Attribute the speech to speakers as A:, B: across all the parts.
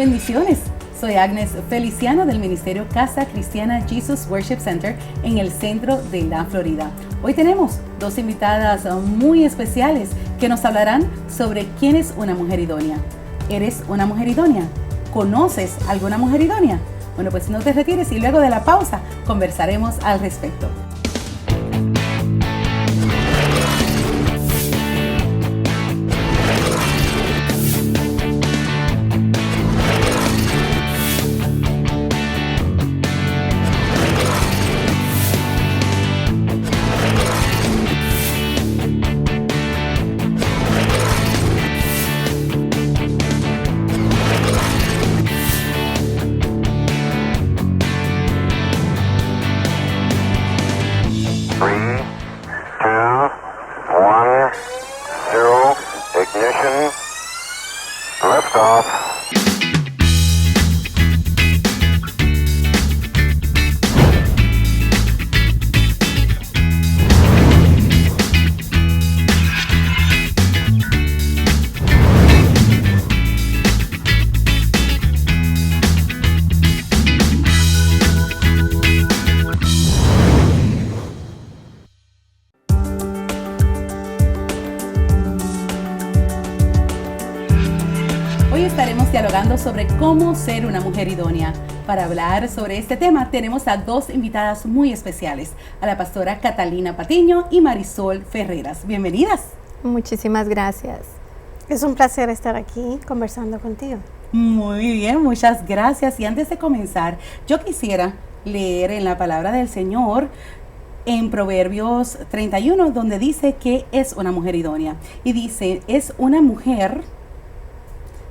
A: Bendiciones. Soy Agnes Feliciano del Ministerio Casa Cristiana Jesus Worship Center en el centro de la Florida. Hoy tenemos dos invitadas muy especiales que nos hablarán sobre quién es una mujer idónea. ¿Eres una mujer idónea? ¿Conoces alguna mujer idónea? Bueno, pues no te retires y luego de la pausa conversaremos al respecto. Hoy estaremos dialogando sobre cómo ser una mujer idónea. Para hablar sobre este tema tenemos a dos invitadas muy especiales, a la pastora Catalina Patiño y Marisol Ferreras. Bienvenidas.
B: Muchísimas gracias.
C: Es un placer estar aquí conversando contigo.
A: Muy bien, muchas gracias. Y antes de comenzar, yo quisiera leer en la palabra del Señor en Proverbios 31, donde dice que es una mujer idónea. Y dice, es una mujer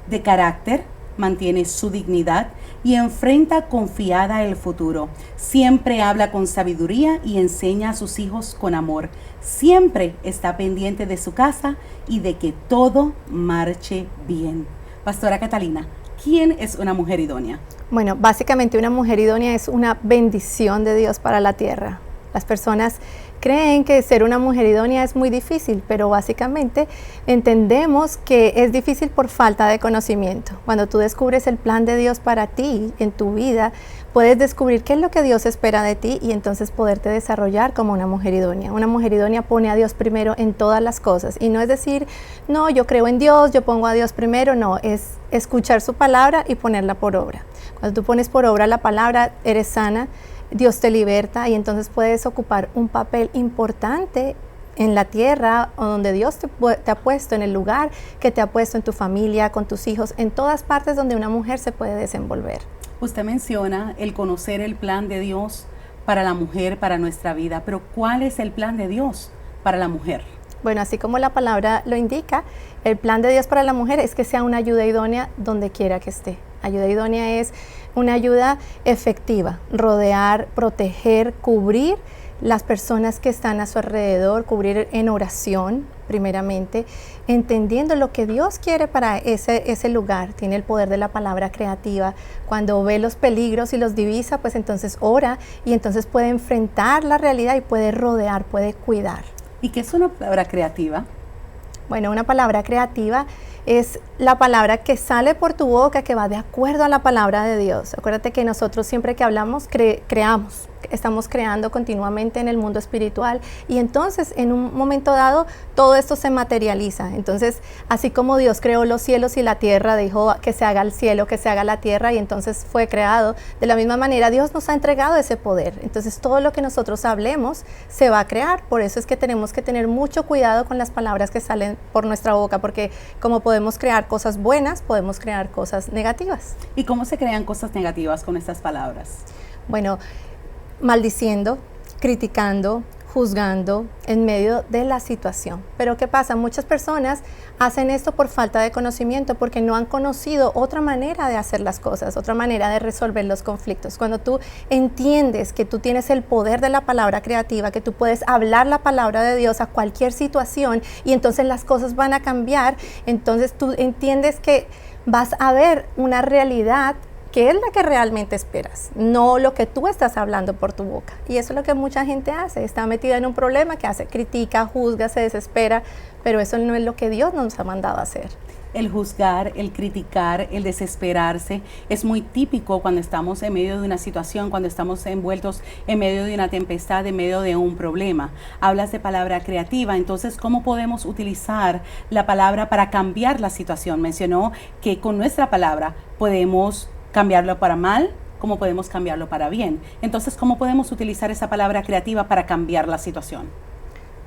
A: de carácter, mantiene su dignidad y enfrenta confiada el futuro. Siempre habla con sabiduría y enseña a sus hijos con amor. Siempre está pendiente de su casa y de que todo marche bien. Pastora Catalina, ¿quién es una mujer idónea?
B: Bueno, básicamente una mujer idónea es una bendición de Dios para la tierra. Las personas creen que ser una mujer idónea es muy difícil, pero básicamente entendemos que es difícil por falta de conocimiento. Cuando tú descubres el plan de Dios para ti en tu vida, puedes descubrir qué es lo que Dios espera de ti y entonces poderte desarrollar como una mujer idónea. Una mujer idónea pone a Dios primero en todas las cosas y no es decir, no, yo creo en Dios, yo pongo a Dios primero, no, es escuchar su palabra y ponerla por obra. Cuando tú pones por obra la palabra, eres sana, Dios te liberta y entonces puedes ocupar un papel importante en la tierra o donde Dios te ha puesto, en el lugar que te ha puesto en tu familia, con tus hijos, en todas partes donde una mujer se puede desenvolver.
A: Usted menciona el conocer el plan de Dios para la mujer, para nuestra vida, pero ¿cuál es el plan de Dios para la mujer?
B: Bueno, así como la palabra lo indica, el plan de Dios para la mujer es que sea una ayuda idónea donde quiera que esté. Ayuda idónea es una ayuda efectiva, rodear, proteger, cubrir las personas que están a su alrededor, cubrir en oración primeramente, entendiendo lo que Dios quiere para ese lugar. Tiene el poder de la palabra creativa. Cuando ve los peligros y los divisa, pues entonces ora y entonces puede enfrentar la realidad y puede rodear, puede cuidar.
A: ¿Y qué es una palabra creativa?
B: Bueno, una palabra creativa es la palabra que sale por tu boca, que va de acuerdo a la palabra de Dios. Acuérdate que nosotros siempre que hablamos, creamos. Estamos creando continuamente en el mundo espiritual y entonces en un momento dado todo esto se materializa. Entonces, así como Dios creó los cielos y la tierra, dijo que se haga el cielo, que se haga la tierra y entonces fue creado. De la misma manera, Dios nos ha entregado ese poder. Entonces, todo lo que nosotros hablemos se va a crear. Por eso es que tenemos que tener mucho cuidado con las palabras que salen por nuestra boca, porque como podemos crear cosas buenas, podemos crear cosas negativas.
A: ¿Y cómo se crean cosas negativas con estas palabras?
B: Bueno, maldiciendo, criticando, juzgando en medio de la situación. Pero ¿qué pasa? Muchas personas hacen esto por falta de conocimiento, porque no han conocido otra manera de hacer las cosas, otra manera de resolver los conflictos. Cuando tú entiendes que tú tienes el poder de la palabra creativa, que tú puedes hablar la palabra de Dios a cualquier situación y entonces las cosas van a cambiar, entonces tú entiendes que vas a ver una realidad qué es la que realmente esperas, no lo que tú estás hablando por tu boca. Y eso es lo que mucha gente hace, está metida en un problema que hace, critica, juzga, se desespera, pero eso no es lo que Dios nos ha mandado a hacer.
A: El juzgar, el criticar, el desesperarse es muy típico cuando estamos en medio de una situación, cuando estamos envueltos en medio de una tempestad, en medio de un problema. Hablas de palabra creativa, entonces, ¿cómo podemos utilizar la palabra para cambiar la situación? Mencionó que con nuestra palabra podemos cambiarlo para mal, como podemos cambiarlo para bien. Entonces, ¿cómo podemos utilizar esa palabra creativa para cambiar la situación?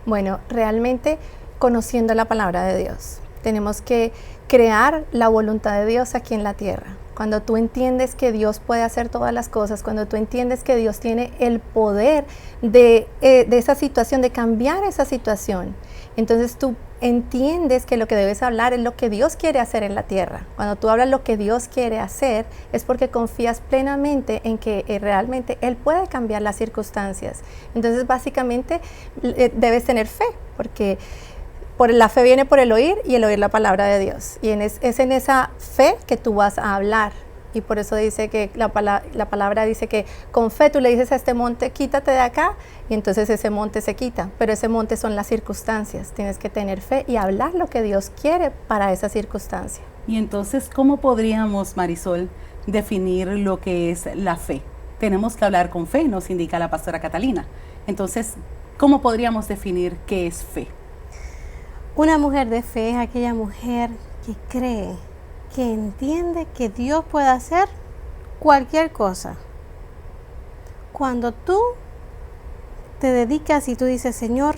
B: Bueno, realmente conociendo la palabra de Dios. Tenemos que crear la voluntad de Dios aquí en la tierra. Cuando tú entiendes que Dios puede hacer todas las cosas, cuando tú entiendes que Dios tiene el poder de esa situación, de cambiar esa situación, entonces tú entiendes que lo que debes hablar es lo que Dios quiere hacer en la tierra. Cuando tú hablas lo que Dios quiere hacer, es porque confías plenamente en que realmente Él puede cambiar las circunstancias. Entonces, básicamente, debes tener fe, porque la fe viene por el oír y el oír la palabra de Dios. Y es en esa fe que tú vas a hablar. Y por eso dice que la palabra dice que con fe tú le dices a este monte, quítate de acá, y entonces ese monte se quita. Pero ese monte son las circunstancias. Tienes que tener fe y hablar lo que Dios quiere para esa circunstancia.
A: Y entonces, ¿cómo podríamos, Marisol, definir lo que es la fe? Tenemos que hablar con fe, nos indica la pastora Catalina. Entonces, ¿cómo podríamos definir qué es fe?
C: Una mujer de fe es aquella mujer que cree, que entiende que Dios puede hacer cualquier cosa. Cuando tú te dedicas y tú dices, Señor,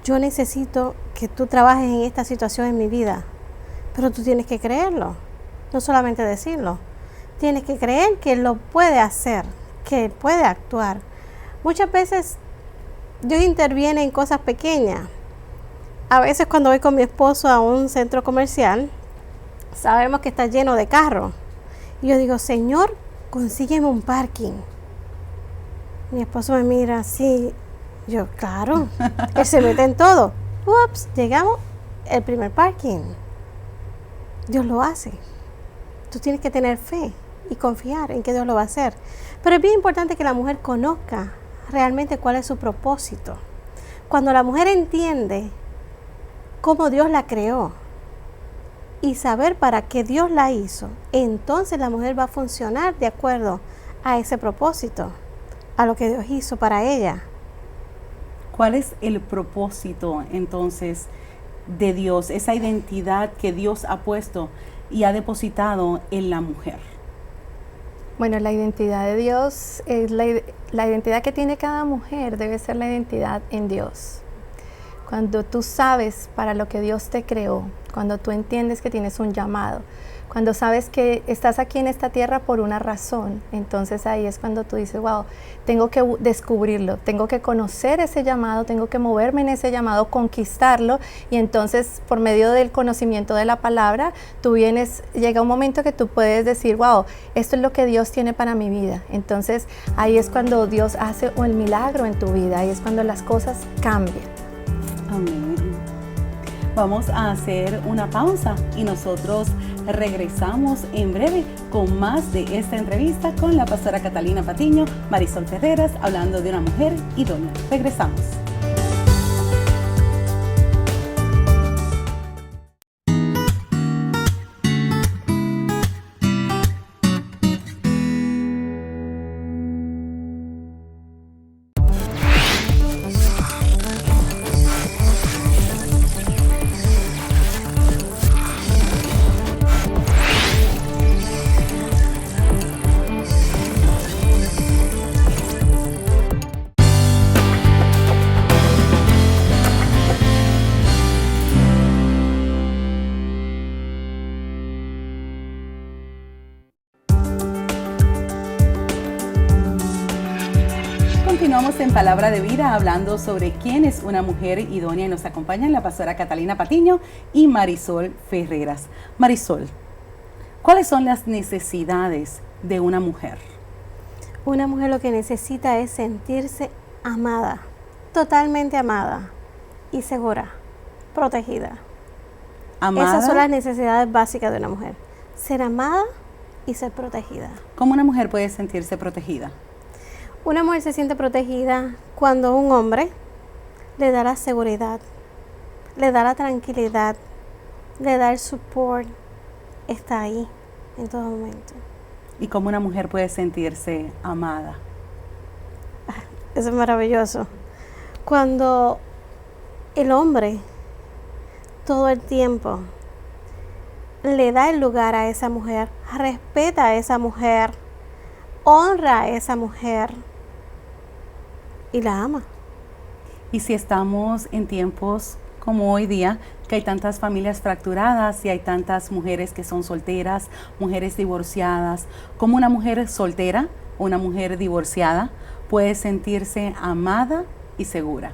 C: yo necesito que tú trabajes en esta situación en mi vida, pero tú tienes que creerlo, no solamente decirlo. Tienes que creer que Él lo puede hacer, que Él puede actuar. Muchas veces Dios interviene en cosas pequeñas. A veces cuando voy con mi esposo a un centro comercial, sabemos que está lleno de carros. Y yo digo, Señor, consígueme un parking. Mi esposo me mira así. Yo, claro, Él se mete en todo. Ups, llegamos al primer parking. Dios lo hace. Tú tienes que tener fe y confiar en que Dios lo va a hacer. Pero es bien importante que la mujer conozca realmente cuál es su propósito. Cuando la mujer entiende cómo Dios la creó y saber para qué Dios la hizo, entonces la mujer va a funcionar de acuerdo a ese propósito, a lo que Dios hizo para ella.
A: ¿Cuál es el propósito entonces de Dios, esa identidad que Dios ha puesto y ha depositado en la mujer?
B: Bueno, la identidad de Dios, es la identidad que tiene cada mujer debe ser la identidad en Dios. Cuando tú sabes para lo que Dios te creó, cuando tú entiendes que tienes un llamado, cuando sabes que estás aquí en esta tierra por una razón, entonces ahí es cuando tú dices, wow, tengo que descubrirlo, tengo que conocer ese llamado, tengo que moverme en ese llamado, conquistarlo, y entonces por medio del conocimiento de la palabra, llega un momento que tú puedes decir, wow, esto es lo que Dios tiene para mi vida. Entonces ahí es cuando Dios hace el milagro en tu vida, ahí es cuando las cosas cambian.
A: Amén. Vamos a hacer una pausa y nosotros regresamos en breve con más de esta entrevista con la pastora Catalina Patiño, Marisol Ferreras, hablando de una mujer idónea. Regresamos. Continuamos en Palabra de Vida hablando sobre quién es una mujer idónea y nos acompañan la pastora Catalina Patiño y Marisol Ferreras. Marisol, ¿cuáles son las necesidades de una mujer?
C: Una mujer lo que necesita es sentirse amada, totalmente amada y segura, protegida.
A: Amada.
C: Esas son las necesidades básicas de una mujer. Ser amada y ser protegida.
A: ¿Cómo una mujer puede sentirse protegida?
C: Una mujer se siente protegida cuando un hombre le da la seguridad, le da la tranquilidad, le da el support, está ahí en todo momento.
A: ¿Y cómo una mujer puede sentirse amada?
C: Eso es maravilloso. Cuando el hombre todo el tiempo le da el lugar a esa mujer, respeta a esa mujer, honra a esa mujer y la ama.
A: Y si estamos en tiempos como hoy día, que hay tantas familias fracturadas y hay tantas mujeres que son solteras, mujeres divorciadas, ¿cómo una mujer soltera o una mujer divorciada puede sentirse amada y segura?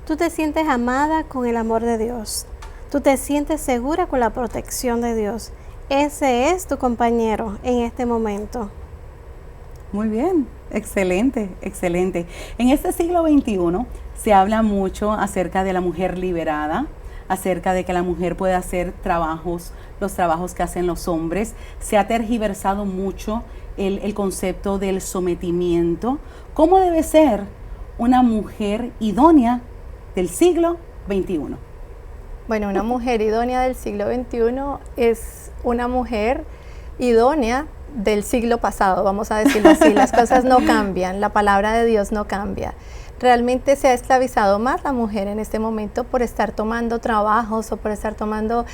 C: Tú te sientes amada con el amor de Dios. Tú te sientes segura con la protección de Dios. Ese es tu compañero en este momento.
A: Muy bien, excelente, excelente. En este siglo XXI se habla mucho acerca de la mujer liberada, acerca de que la mujer puede hacer los trabajos que hacen los hombres. Se ha tergiversado mucho el concepto del sometimiento. ¿Cómo debe ser una mujer idónea del siglo XXI?
B: Bueno, una mujer idónea del siglo XXI es una mujer idónea del siglo pasado, vamos a decirlo así. Las cosas no cambian, la palabra de Dios no cambia. Realmente se ha esclavizado más la mujer en este momento por estar tomando trabajos o por estar tomando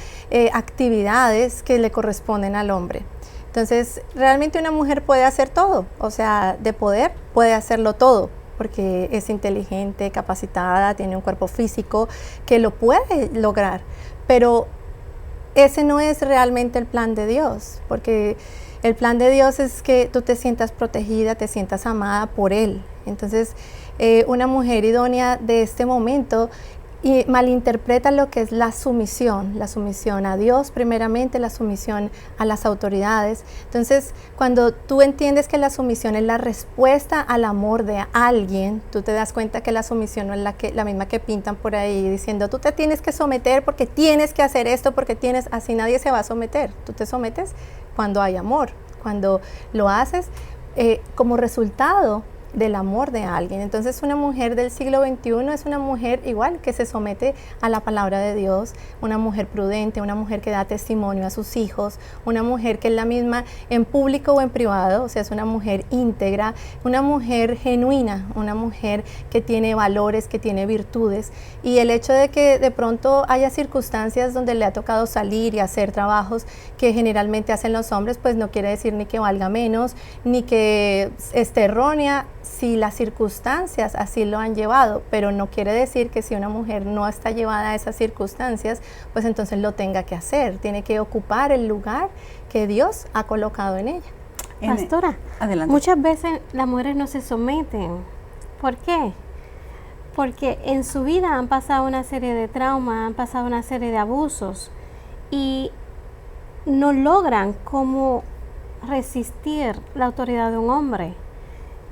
B: actividades que le corresponden al hombre. Entonces, realmente una mujer puede hacer todo, o sea, de poder puede hacerlo todo, porque es inteligente, capacitada, tiene un cuerpo físico que lo puede lograr, pero ese no es realmente el plan de Dios, porque el plan de Dios es que tú te sientas protegida, te sientas amada por Él. Entonces, una mujer idónea de este momento y malinterpreta lo que es la sumisión a Dios primeramente, la sumisión a las autoridades. Entonces, cuando tú entiendes que la sumisión es la respuesta al amor de alguien, tú te das cuenta que la sumisión no es la misma que pintan por ahí diciendo tú te tienes que someter porque tienes que hacer esto, porque tienes, así nadie se va a someter. Tú te sometes cuando hay amor, cuando lo haces como resultado del amor de alguien. Entonces una mujer del siglo XXI es una mujer igual que se somete a la palabra de Dios, una mujer prudente, una mujer que da testimonio a sus hijos, una mujer que es la misma en público o en privado, o sea, es una mujer íntegra, una mujer genuina, una mujer que tiene valores, que tiene virtudes. Y el hecho de que de pronto haya circunstancias donde le ha tocado salir y hacer trabajos que generalmente hacen los hombres, pues no quiere decir ni que valga menos, ni que esté errónea, si las circunstancias así lo han llevado, pero no quiere decir que si una mujer no está llevada a esas circunstancias, pues entonces lo tenga que hacer, tiene que ocupar el lugar que Dios ha colocado en ella.
C: Pastora,
A: adelante.
C: Muchas veces las mujeres no se someten. ¿Por qué? Porque en su vida han pasado una serie de traumas, han pasado una serie de abusos y no logran cómo resistir la autoridad de un hombre.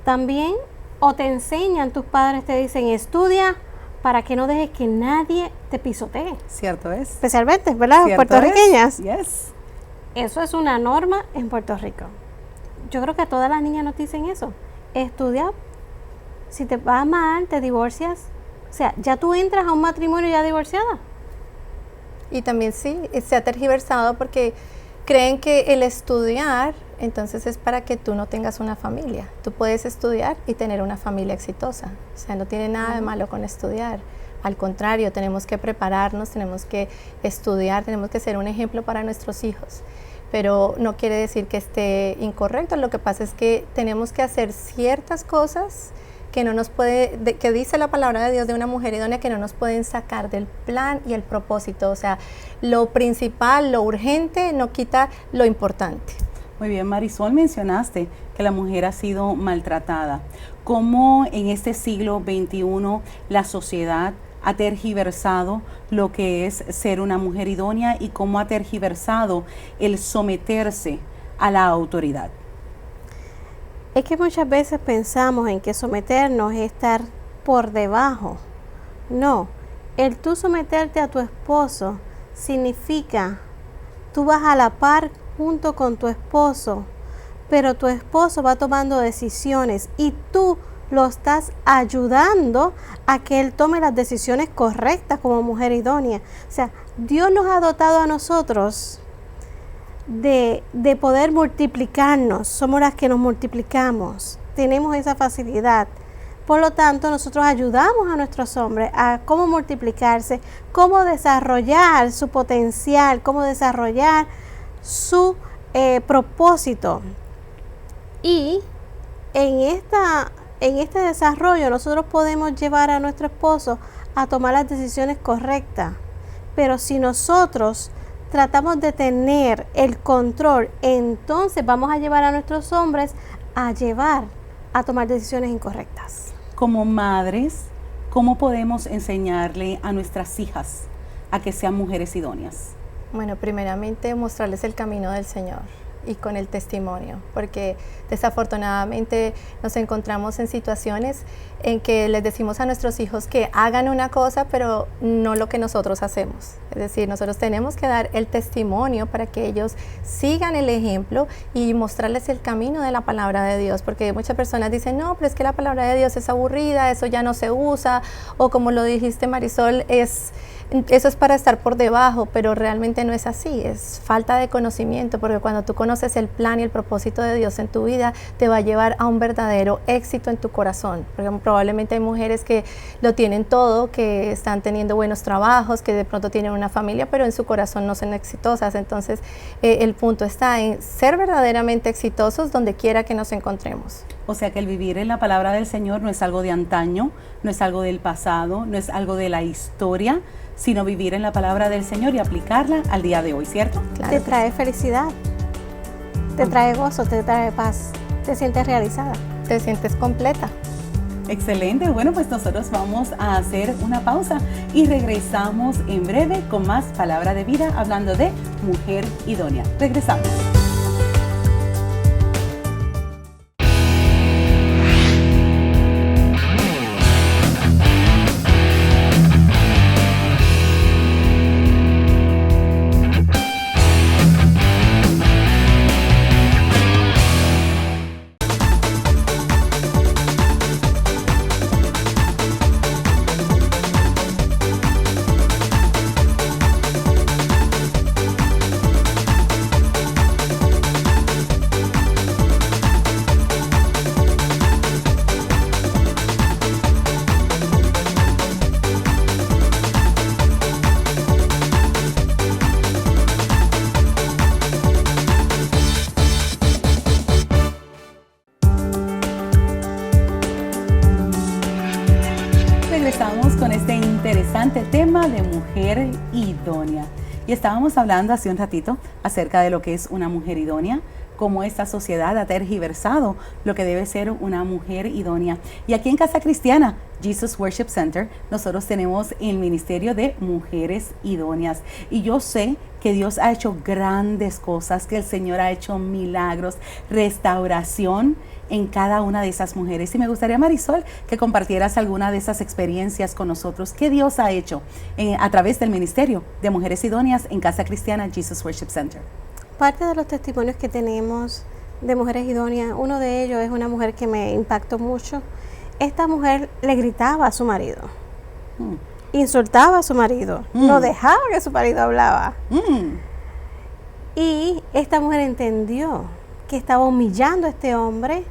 C: También o te enseñan, tus padres te dicen estudia para que no dejes que nadie te pisotee.
A: Cierto es.
C: Especialmente, ¿verdad?
A: Cierto
C: Puertorriqueñas.
A: Yes.
C: Eso es una norma en Puerto Rico. Yo creo que a todas las niñas nos dicen eso. Estudia, si te va mal, te divorcias. O sea, ya tú entras a un matrimonio ya divorciada.
B: Y también sí, se ha tergiversado porque creen que el estudiar entonces es para que tú no tengas una familia. Tú puedes estudiar y tener una familia exitosa. O sea, no tiene nada de malo con estudiar. Al contrario, tenemos que prepararnos, tenemos que estudiar, tenemos que ser un ejemplo para nuestros hijos. Pero no quiere decir que esté incorrecto. Lo que pasa es que tenemos que hacer ciertas cosas que no nos que dice la palabra de Dios de una mujer idónea, que no nos pueden sacar del plan y el propósito. O sea, lo principal, lo urgente no quita lo importante.
A: Muy bien, Marisol, mencionaste que la mujer ha sido maltratada. ¿Cómo en este siglo XXI la sociedad ha tergiversado lo que es ser una mujer idónea y cómo ha tergiversado el someterse a la autoridad?
C: Es que muchas veces pensamos en que someternos es estar por debajo. No, el tú someterte a tu esposo significa tú vas a la par junto con tu esposo pero tu esposo va tomando decisiones y tú lo estás ayudando a que él tome las decisiones correctas como mujer idónea. O sea, Dios nos ha dotado a nosotros de poder multiplicarnos. Somos las que nos multiplicamos. Tenemos esa facilidad. Por lo tanto, nosotros ayudamos a nuestros hombres a cómo multiplicarse, cómo desarrollar su potencial, cómo desarrollar su propósito. Y en este desarrollo nosotros podemos llevar a nuestro esposo a tomar las decisiones correctas. Pero si nosotros tratamos de tener el control, entonces vamos a llevar a nuestros hombres a tomar decisiones incorrectas.
A: Como madres, ¿cómo podemos enseñarle a nuestras hijas a que sean mujeres idóneas?
B: Bueno, primeramente mostrarles el camino del Señor y con el testimonio, porque desafortunadamente nos encontramos en situaciones en que les decimos a nuestros hijos que hagan una cosa, pero no lo que nosotros hacemos. Es decir, nosotros tenemos que dar el testimonio para que ellos sigan el ejemplo y mostrarles el camino de la palabra de Dios, porque muchas personas dicen, no, pero es que la palabra de Dios es aburrida, eso ya no se usa, o como lo dijiste, Marisol, eso es para estar por debajo, pero realmente no es así, es falta de conocimiento, porque cuando tú conoces el plan y el propósito de Dios en tu vida, te va a llevar a un verdadero éxito en tu corazón. Porque probablemente hay mujeres que lo tienen todo, que están teniendo buenos trabajos, que de pronto tienen una familia, pero en su corazón no son exitosas. Entonces, el punto está en ser verdaderamente exitosos donde quiera que nos encontremos.
A: O sea que el vivir en la palabra del Señor no es algo de antaño, no es algo del pasado, no es algo de la historia, sino vivir en la palabra del Señor y aplicarla al día de hoy, ¿cierto?
C: Claro. Te trae felicidad, te trae gozo, te trae paz, te sientes realizada,
B: te sientes completa.
A: Excelente, bueno, pues nosotros vamos a hacer una pausa y regresamos en breve con más palabra de vida hablando de mujer idónea. Regresamos. Regresamos con este interesante tema de mujer idónea. Y estábamos hablando hace un ratito acerca de lo que es una mujer idónea, cómo esta sociedad ha tergiversado lo que debe ser una mujer idónea. Y aquí en Casa Cristiana, Jesus Worship Center, nosotros tenemos el ministerio de mujeres idóneas. Y yo sé que Dios ha hecho grandes cosas, que el Señor ha hecho milagros, restauración en cada una de esas mujeres. Y me gustaría, Marisol, que compartieras alguna de esas experiencias con nosotros que Dios ha hecho a través del ministerio de mujeres idóneas en Casa Cristiana Jesus Worship Center.
C: Parte de los testimonios que tenemos de mujeres idóneas, uno de ellos es una mujer que me impactó mucho. Esta mujer le gritaba a su marido, insultaba a su marido, no dejaba que su marido hablaba. Y esta mujer entendió que estaba humillando a este hombre,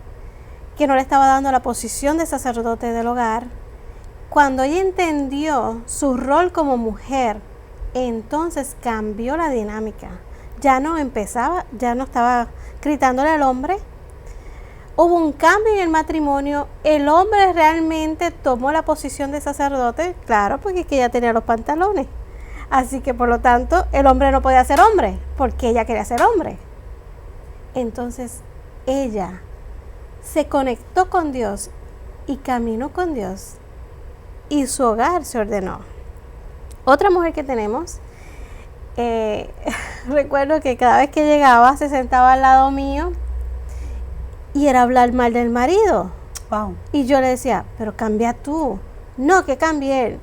C: que no le estaba dando la posición de sacerdote del hogar. Cuando ella entendió su rol como mujer, entonces cambió la dinámica. Ya no estaba gritándole al hombre. Hubo un cambio en el matrimonio. El hombre realmente tomó la posición de sacerdote, claro, porque es que ella tenía los pantalones. Así que por lo tanto, el hombre no podía ser hombre, porque ella quería ser hombre. Entonces, ella se conectó con Dios y caminó con Dios y su hogar se ordenó. Otra mujer que tenemos, recuerdo que cada vez que llegaba se sentaba al lado mío y era hablar mal del marido.
A: Wow.
C: Y yo le decía, pero cambia tú. No, que cambie él.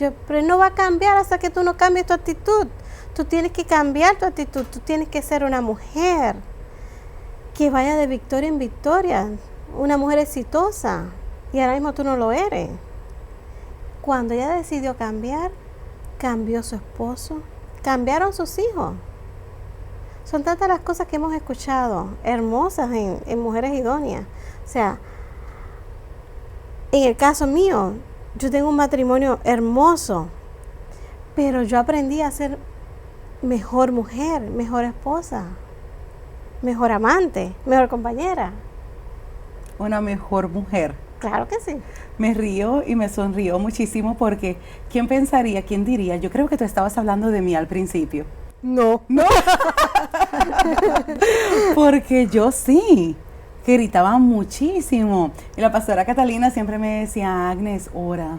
C: Yo, pero no va a cambiar hasta que tú no cambies tu actitud. Tú tienes que cambiar tu actitud, tú tienes que ser una mujer que vaya de victoria en victoria, una mujer exitosa, y ahora mismo tú no lo eres. Cuando ella decidió cambiar, cambió su esposo, cambiaron sus hijos. Son tantas las cosas que hemos escuchado, hermosas en Mujeres Idóneas. O sea, en el caso mío, yo tengo un matrimonio hermoso, pero yo aprendí a ser mejor mujer, mejor esposa, mejor amante, mejor compañera.
A: Una mejor mujer.
C: Claro que sí.
A: Me río y me sonrío muchísimo porque ¿quién pensaría, quién diría? Yo creo que tú estabas hablando de mí al principio.
C: No.
A: No. Porque yo sí, que gritaba muchísimo. Y la pastora Catalina siempre me decía, Agnes, ora.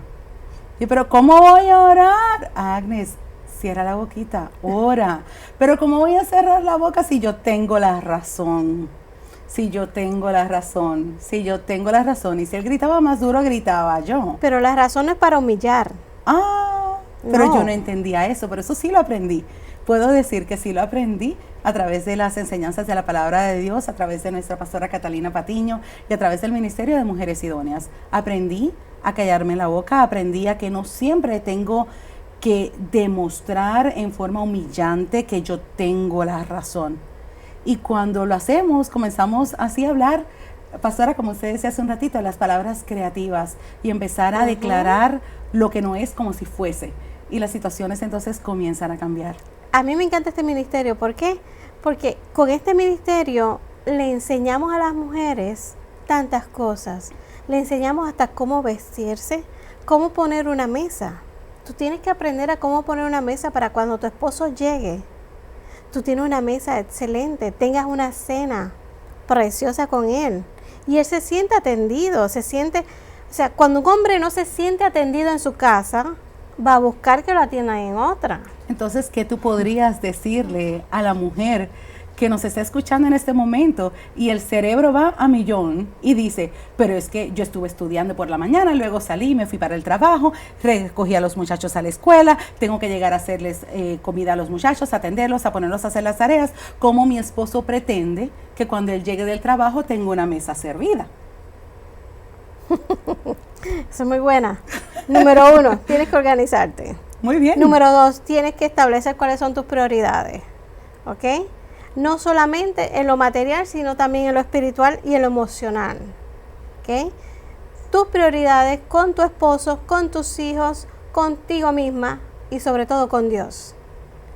A: Y pero ¿cómo voy a orar? Agnes, cierra la boquita, ora. Pero ¿cómo voy a cerrar la boca si yo tengo la razón? Si yo tengo la razón, si yo tengo la razón. Y si él gritaba más duro, gritaba yo.
C: Pero la razón no es para humillar.
A: Pero
C: No.
A: yo no entendía eso, pero eso sí lo aprendí. Puedo decir que sí lo aprendí a través de las enseñanzas de la palabra de Dios, a través de nuestra pastora Catalina Patiño y a través del Ministerio de Mujeres Idóneas. Aprendí a callarme la boca, aprendí a que no siempre tengo que demostrar en forma humillante que yo tengo la razón. Y cuando lo hacemos, comenzamos así a hablar, pastora, como usted decía hace un ratito, las palabras creativas y empezar a declarar lo que no es como si fuese. Y las situaciones entonces comienzan a cambiar.
C: A mí me encanta este ministerio. ¿Por qué? Porque con este ministerio le enseñamos a las mujeres tantas cosas. Le enseñamos hasta cómo vestirse, cómo poner una mesa. Tú tienes que aprender a cómo poner una mesa para cuando tu esposo llegue. Tú tienes una mesa excelente, tengas una cena preciosa con él. Y él se siente atendido, o sea, cuando un hombre no se siente atendido en su casa, va a buscar que lo atiendan en otra.
A: Entonces, ¿qué tú podrías decirle a la mujer que nos está escuchando en este momento y el cerebro va a millón y dice, pero es que yo estuve estudiando por la mañana, luego salí, me fui para el trabajo, recogí a los muchachos a la escuela, tengo que llegar a hacerles comida a los muchachos, atenderlos, a ponerlos a hacer las tareas, ¿cómo mi esposo pretende que cuando él llegue del trabajo tenga una mesa servida?
C: Eso es muy buena. Número 1, tienes que organizarte.
A: Muy bien.
C: Número 2, tienes que establecer cuáles son tus prioridades. ¿Ok? No solamente en lo material, sino también en lo espiritual y en lo emocional. ¿Ok? Tus prioridades con tu esposo, con tus hijos, contigo misma y sobre todo con Dios.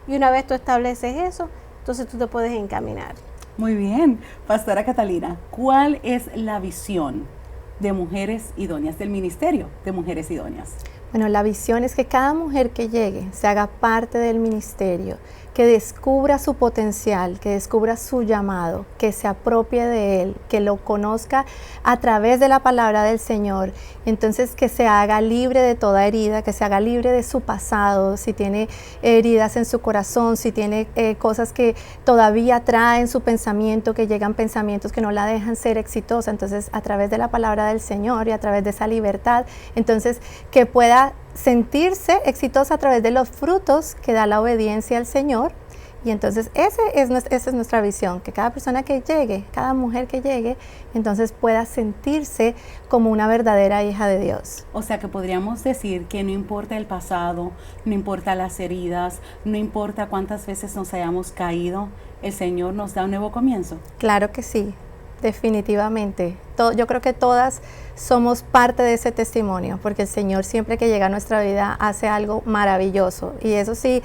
C: Y una vez tú estableces eso, entonces tú te puedes encaminar.
A: Muy bien. Pastora Catalina, ¿cuál es la visión de Mujeres Idóneas, del Ministerio de Mujeres Idóneas?
B: Bueno, la visión es que cada mujer que llegue se haga parte del ministerio, que descubra su potencial, que descubra su llamado, que se apropie de él, que lo conozca a través de la palabra del Señor. Entonces, que se haga libre de toda herida, que se haga libre de su pasado, si tiene heridas en su corazón, si tiene cosas que todavía traen su pensamiento, que llegan pensamientos que no la dejan ser exitosa. Entonces, a través de la palabra del Señor y a través de esa libertad, entonces, que pueda sentirse exitosa a través de los frutos que da la obediencia al Señor. Y entonces esa es nuestra visión, que cada persona que llegue, cada mujer que llegue, entonces pueda sentirse como una verdadera hija de Dios.
A: O sea que podríamos decir que no importa el pasado, no importa las heridas, no importa cuántas veces nos hayamos caído, el Señor nos da un nuevo comienzo.
B: Claro que sí, definitivamente. Yo creo que todas somos parte de ese testimonio, porque el Señor siempre que llega a nuestra vida hace algo maravilloso. Y eso sí,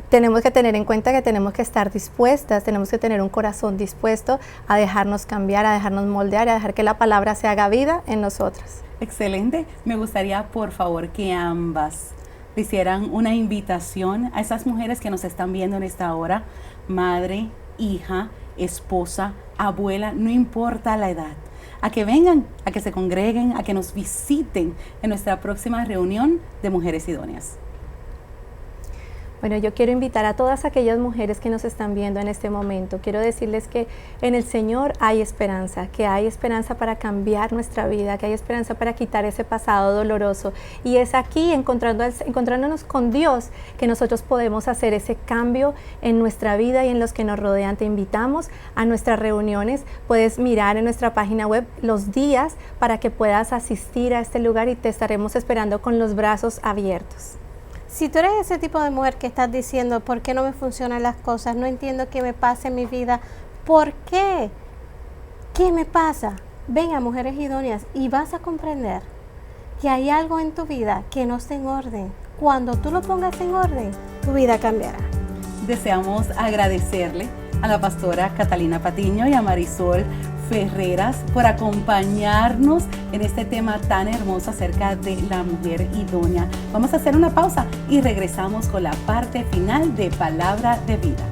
B: tenemos que tener en cuenta que tenemos que estar dispuestas, tenemos que tener un corazón dispuesto a dejarnos cambiar, a dejarnos moldear, a dejar que la palabra se haga vida en nosotras.
A: Excelente. Me gustaría, por favor, que ambas le hicieran una invitación a esas mujeres que nos están viendo en esta hora, madre, hija, esposa, abuela, no importa la edad, a que vengan, a que se congreguen, a que nos visiten en nuestra próxima reunión de Mujeres Idóneas.
B: Bueno, yo quiero invitar a todas aquellas mujeres que nos están viendo en este momento. Quiero decirles que en el Señor hay esperanza, que hay esperanza para cambiar nuestra vida, que hay esperanza para quitar ese pasado doloroso. Y es aquí, encontrándonos con Dios, que nosotros podemos hacer ese cambio en nuestra vida y en los que nos rodean. Te invitamos a nuestras reuniones. Puedes mirar en nuestra página web los días para que puedas asistir a este lugar y te estaremos esperando con los brazos abiertos.
C: Si tú eres ese tipo de mujer que estás diciendo, ¿por qué no me funcionan las cosas? No entiendo qué me pasa en mi vida. ¿Por qué? ¿Qué me pasa? Ven a Mujeres Idóneas y vas a comprender que hay algo en tu vida que no está en orden. Cuando tú lo pongas en orden, tu vida cambiará.
A: Deseamos agradecerle a la pastora Catalina Patiño y a Marisol Ferreras por acompañarnos en este tema tan hermoso acerca de la mujer idónea. Vamos a hacer una pausa y regresamos con la parte final de Palabra de Vida.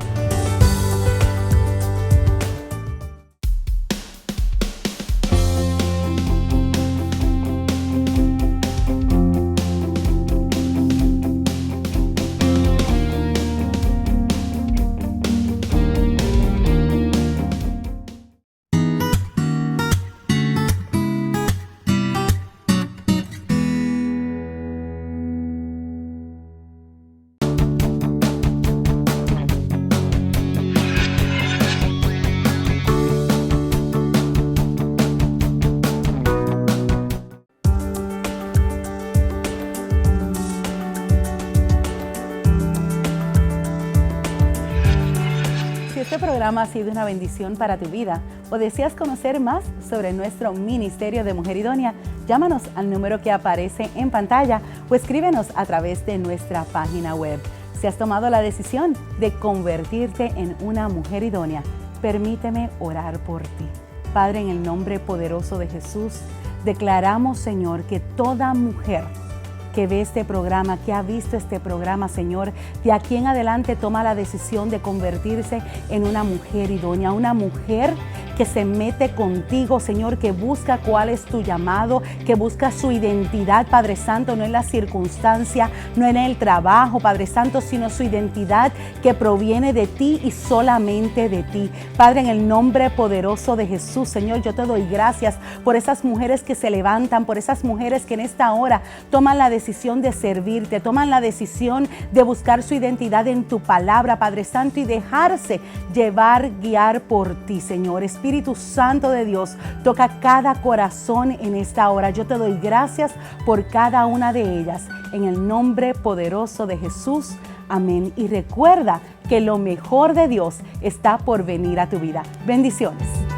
A: Este programa ha sido una bendición para tu vida o deseas conocer más sobre nuestro Ministerio de Mujer Idónea, llámanos al número que aparece en pantalla o escríbenos a través de nuestra página web. Si has tomado la decisión de convertirte en una mujer idónea, permíteme orar por ti. Padre, en el nombre poderoso de Jesús, declaramos, Señor, que toda mujer que ve este programa, que ha visto este programa, Señor, de aquí en adelante toma la decisión de convertirse en una mujer idónea, una mujer que se mete contigo, Señor, que busca cuál es tu llamado, que busca su identidad, Padre Santo, no en la circunstancia, no en el trabajo, Padre Santo, sino su identidad que proviene de ti y solamente de ti. Padre, en el nombre poderoso de Jesús, Señor, yo te doy gracias por esas mujeres que se levantan, por esas mujeres que en esta hora toman la decisión de servirte, toman la decisión de buscar su identidad en tu palabra, Padre Santo, y dejarse llevar, guiar por ti, Señor. Espíritu Santo de Dios, toca cada corazón en esta hora. Yo te doy gracias por cada una de ellas. En el nombre poderoso de Jesús. Amén. Y recuerda que lo mejor de Dios está por venir a tu vida. Bendiciones.